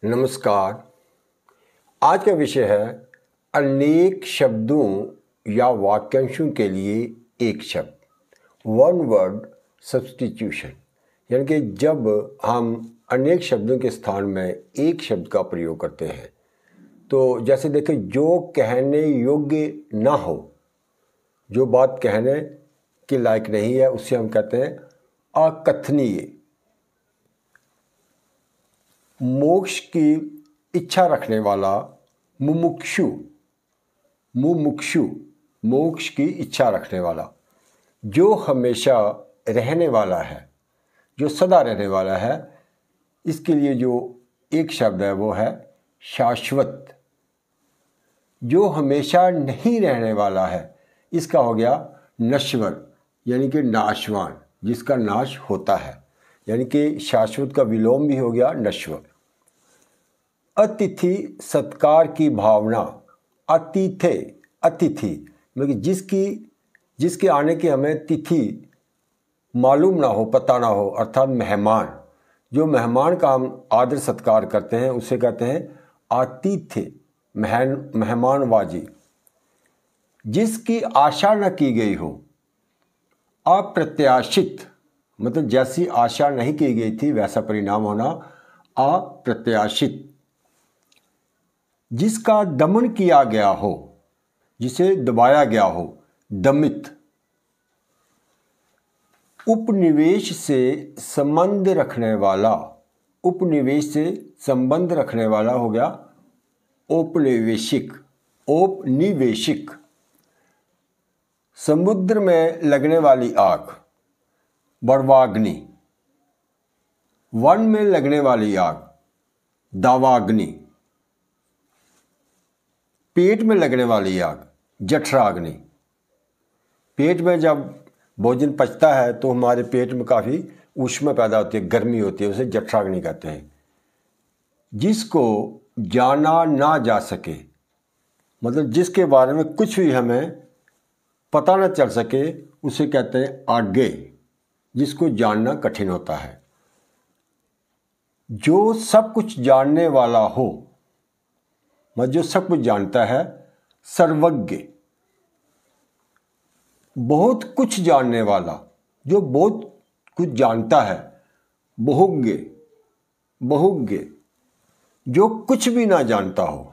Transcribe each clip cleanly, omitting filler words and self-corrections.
नमस्कार। आज का विषय है अनेक शब्दों या वाक्यांशों के लिए एक शब्द, वन वर्ड सब्स्टिट्यूशन। यानी कि जब हम अनेक शब्दों के स्थान में एक शब्द का प्रयोग करते हैं तो जैसे देखें, जो कहने योग्य ना हो, जो बात कहने के लायक नहीं है, उससे हम कहते हैं अकथनीय। मोक्ष की इच्छा रखने वाला मुमुक्षु, मुमुक्षु मोक्ष की इच्छा रखने वाला। जो हमेशा रहने वाला है, जो सदा रहने वाला है, इसके लिए जो एक शब्द है वो है शाश्वत। जो हमेशा नहीं रहने वाला है, इसका हो गया नश्वर, यानी कि नाशवान, जिसका नाश होता है। यानी कि शाश्वत का विलोम भी हो गया नश्वर। अतिथि सत्कार की भावना, अतिथे, अतिथि मतलब जिसके आने की हमें तिथि मालूम ना हो, पता ना हो, अर्थात मेहमान। जो मेहमान का हम आदर सत्कार करते हैं उसे कहते हैं आतिथ्य, मेहमानवाजी। जिसकी आशा न की गई हो, अप्रत्याशित मतलब जैसी आशा नहीं की गई थी वैसा परिणाम होना, अप्रत्याशित। जिसका दमन किया गया हो, जिसे दबाया गया हो, दमित। उपनिवेश से संबंध रखने वाला, उपनिवेश से संबंध रखने वाला हो गया औपनिवेशिक, औपनिवेशिक। समुद्र में लगने वाली आग, बड़वाग्नि। वन में लगने वाली आग, दावाग्नि। पेट में लगने वाली आग, जठराग्नि। पेट में जब भोजन पचता है तो हमारे पेट में काफ़ी ऊष्मा पैदा होती है, गर्मी होती है, उसे जठराग्नि कहते हैं। जिसको जाना ना जा सके मतलब जिसके बारे में कुछ भी हमें पता न चल सके, उसे कहते हैं आगे, जिसको जानना कठिन होता है। जो सब कुछ जानने वाला हो, मतलब जो सब कुछ जानता है, सर्वज्ञ। बहुत कुछ जानने वाला, जो बहुत कुछ जानता है, बहुज्ञ, बहुज्ञ। जो कुछ भी ना जानता हो,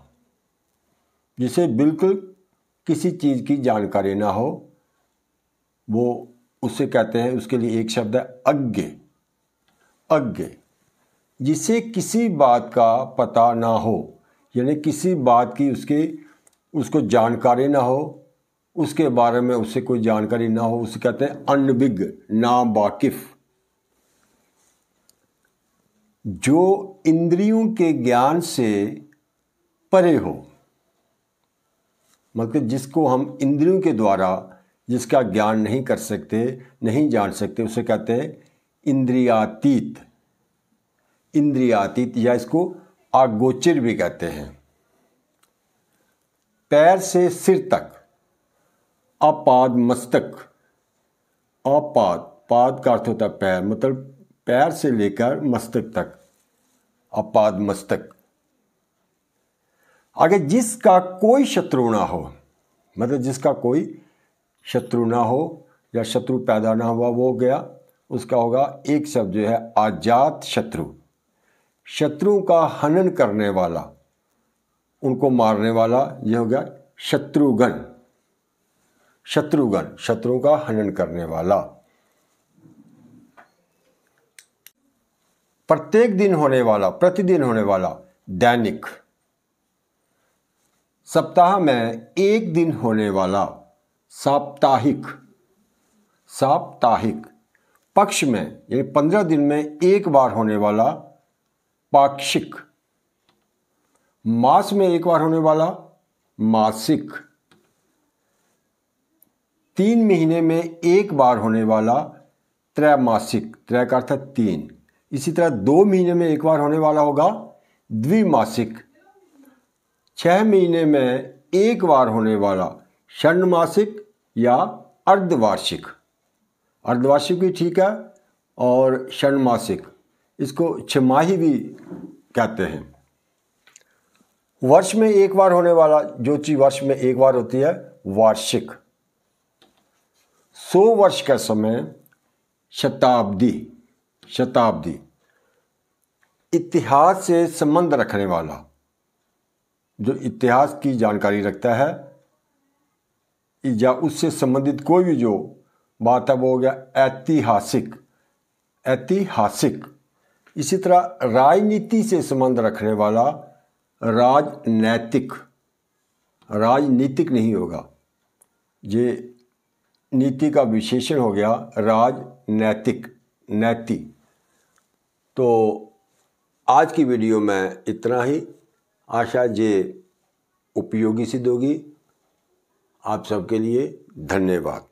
जिसे बिल्कुल किसी चीज़ की जानकारी ना हो, वो उसे कहते हैं, उसके लिए एक शब्द है अज्ञ, अज्ञ। जिसे किसी बात का पता ना हो, यानी किसी बात की उसको जानकारी ना हो, उसके बारे में उसे कोई जानकारी ना हो, उसे कहते हैं अनभिज्ञ, नावाकिफ। जो इंद्रियों के ज्ञान से परे हो, मतलब जिसको हम इंद्रियों के द्वारा जिसका ज्ञान नहीं कर सकते, नहीं जान सकते, उसे कहते हैं इंद्रियातीत, इंद्रियातीत, या इसको अगोचर भी कहते हैं। पैर से सिर तक, अपाद मस्तक। अपाद, पाद का अर्थ होता है पैर, मतलब पैर से लेकर मस्तक तक, अपाद मस्तक। आगे जिसका कोई शत्रु ना हो, मतलब जिसका कोई शत्रु ना हो या शत्रु पैदा ना हुआ, वो हो गया, उसका होगा एक शब्द जो है अजात शत्रु। शत्रुओं का हनन करने वाला, उनको मारने वाला, यह हो गया शत्रुघ्न, शत्रुघ्न, शत्रुओं का हनन करने वाला। प्रत्येक दिन होने वाला, प्रतिदिन होने वाला, दैनिक। सप्ताह में एक दिन होने वाला, साप्ताहिक, साप्ताहिक। पक्ष में यानी 15 दिन में एक बार होने वाला, पाक्षिक। मास में एक बार होने वाला, मासिक। 3 महीने में एक बार होने वाला, त्रैमासिक, त्रय का अर्थ है 3। इसी तरह 2 महीने में एक बार होने वाला होगा, द्विमासिक। 6 महीने में एक बार होने वाला, षण्मासिक या अर्धवार्षिक। अर्धवार्षिक भी ठीक है, और षण्मासिक, इसको छमाही भी कहते हैं। वर्ष में एक बार होने वाला जो चीज वर्ष में एक बार होती है वार्षिक। 100 वर्ष का समय शताब्दी। शताब्दी इतिहास से संबंध रखने वाला, जो इतिहास की जानकारी रखता है या उससे संबंधित कोई भी जो बात है वो हो गया ऐतिहासिक। ऐतिहासिक। इसी तरह राजनीति से संबंध रखने वाला राजनैतिक। राजनीतिक नहीं होगा, ये नीति का विशेषण हो गया राजनैतिक, नैति। तो आज की वीडियो में इतना ही। आशा ये उपयोगी सिद्ध होगी। आप सबके लिए धन्यवाद।